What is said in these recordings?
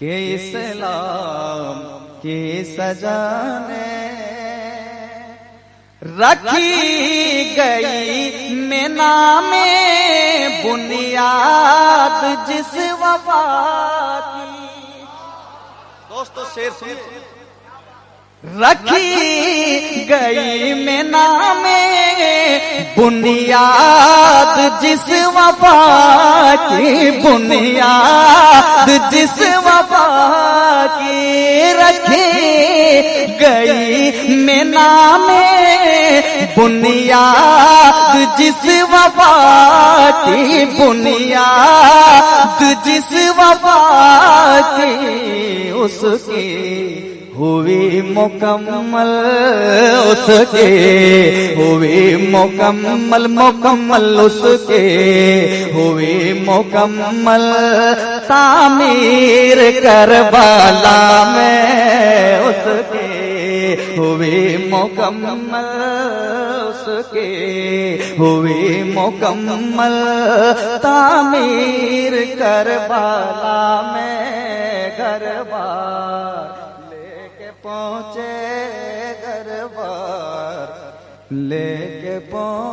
के इस्लाम की सजाने रखी गई मीना में बुनियाद जिस वफा की। दोस्तों शेर सुनिए। रखी गई मीना में बुनियाद जिस वफा की, बुनियाद जिस वफा की। रखी गई मीना में बुनियाद जिस वफा की, बुनियाद जिस वफा की। उसकी हुई मुकम्मल, उसके हुई मुकम्मल, मुकम्मल उसके हुई मुकम्मल तामीर करबला में। उसके हुई मुकम्मल, उसके हुई मुकम्मल तामीर करबला में। घरबार पहुंचे, घरबार लेके पहुंचे।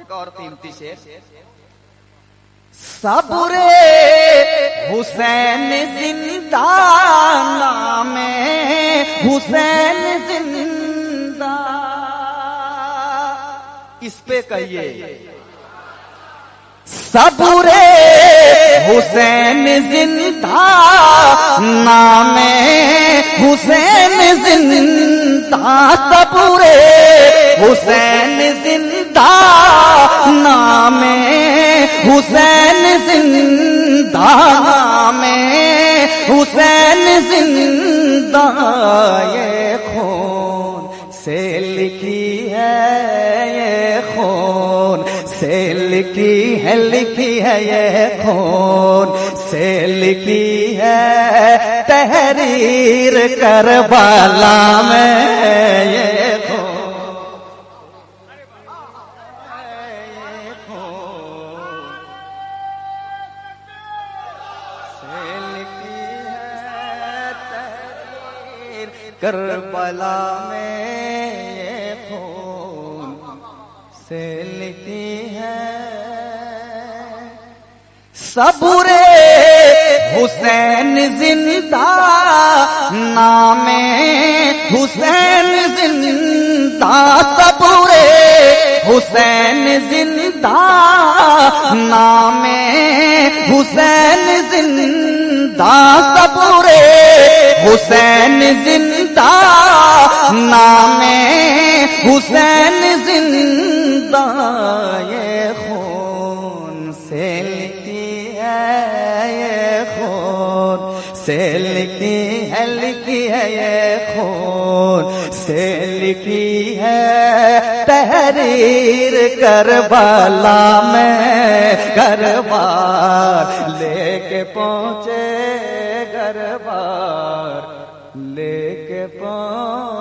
एक और कीमती शेर। सबरे हुसैन जिंदा, नामे हुसैन जिंदा। इस पे कहिए सबूरे हुसैन जिंदा, नामे हुसैन जिंदा। सबूरे हुसैन जिंदा, नामे हुसैन जिंदा, नामे हुसैन जिंदा। ये खून से लिखी है, ये खून से लिखी है, लिखी है ये खून से लिखी है तहरीर करबला में। ये खून से लिखी है तहरीर करबला में। ये खून से लिखी है। सबूरे हुसैन जिंदा, नामे हुसैन जिंदा। सबूरे हुसैन जिंदा, नामे हुसैन जिंदा। सबूरे हुसैन जिंदा, नामे हुसैन जिंदा। ये खून से लिखी है, ये खून से लिखी है, लिखी है ये खून से लिखी है तहरीर करबला में। घरबार लेके पहुंचे, घरबार लेके पहुंचे।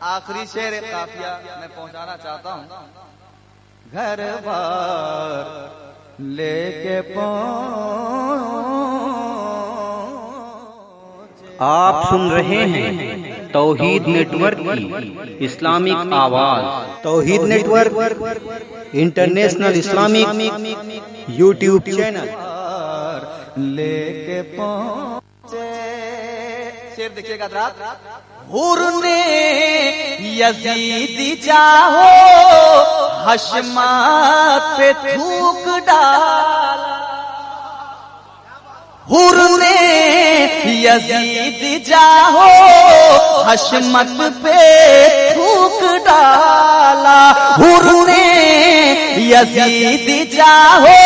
आखिरी शेर काफिया मैं पहुंचाना चाहता हूं। घरबार लेके पहुंचे। आप सुन रहे हैं तौहीद नेटवर्क की इस्लामिक आवाज। Tauheed network international Islamic YouTube channel. लेके पहुंचे। शेर देखिएगा रात। हुर ने यजीदी चाहो हशमत पे थूक डाला। हुर ने यजीद चाहो हशमत पे थूक डाला। हुर ने यजीद चाहो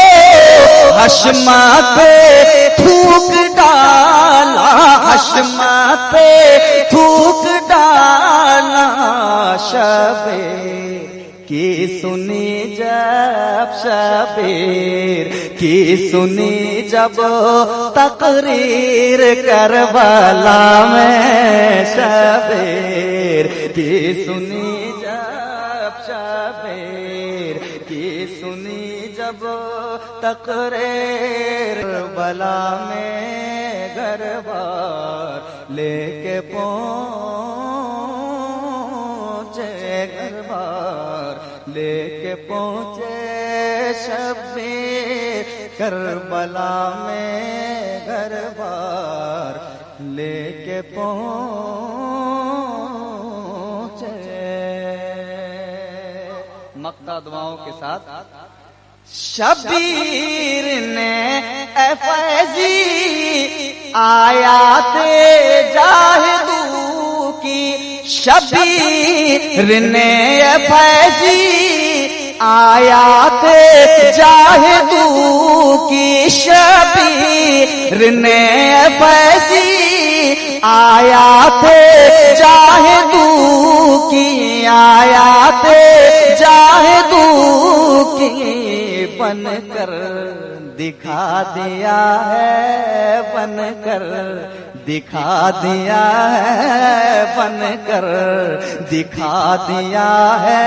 हशमत पे थूक डाला। हशमत पे थूक डाला। शबीर की सुनी जब, शबीर की सुनी जब तकरीर करबला में। शबीर की सुनी जब शबीर की सुनी जब तकरीर बला में घर बार लेके पहुँचे घर बार लेके पहुँचे शबीर करबला में घर बार लेके पहुँचे। मक्ता दुआओं के साथ शबीर ने ए फैजी आयाते जाहिदू की, शबीर ने ए फैजी आयाते जाहिदू की, शबीर ने ए फैजी आयाते जाहिदू की, आयाते जाहिदू की बनकर दिखा दिया है, बनकर दिखा दिया है, बनकर दिखा दिया है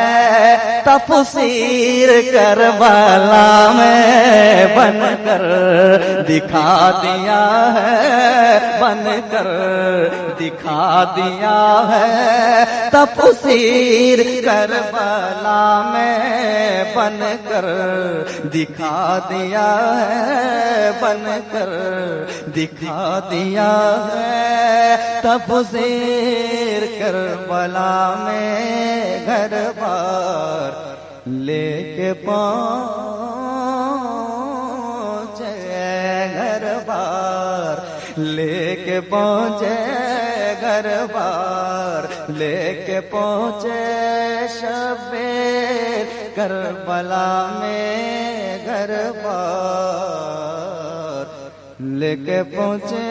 तफसीर करबला में, बनकर दिखा दिया है, बनकर दिखा दिया है तफसीर करबला में, बनकर दिखा दिया है, बनकर दिखा दिया है तफसीर करबला में घर बार लेके पहुँचे घर बार लेके पहुँचे घर बार लेके पहुँचे शबीर करबला में घर बार लेके पहुँचे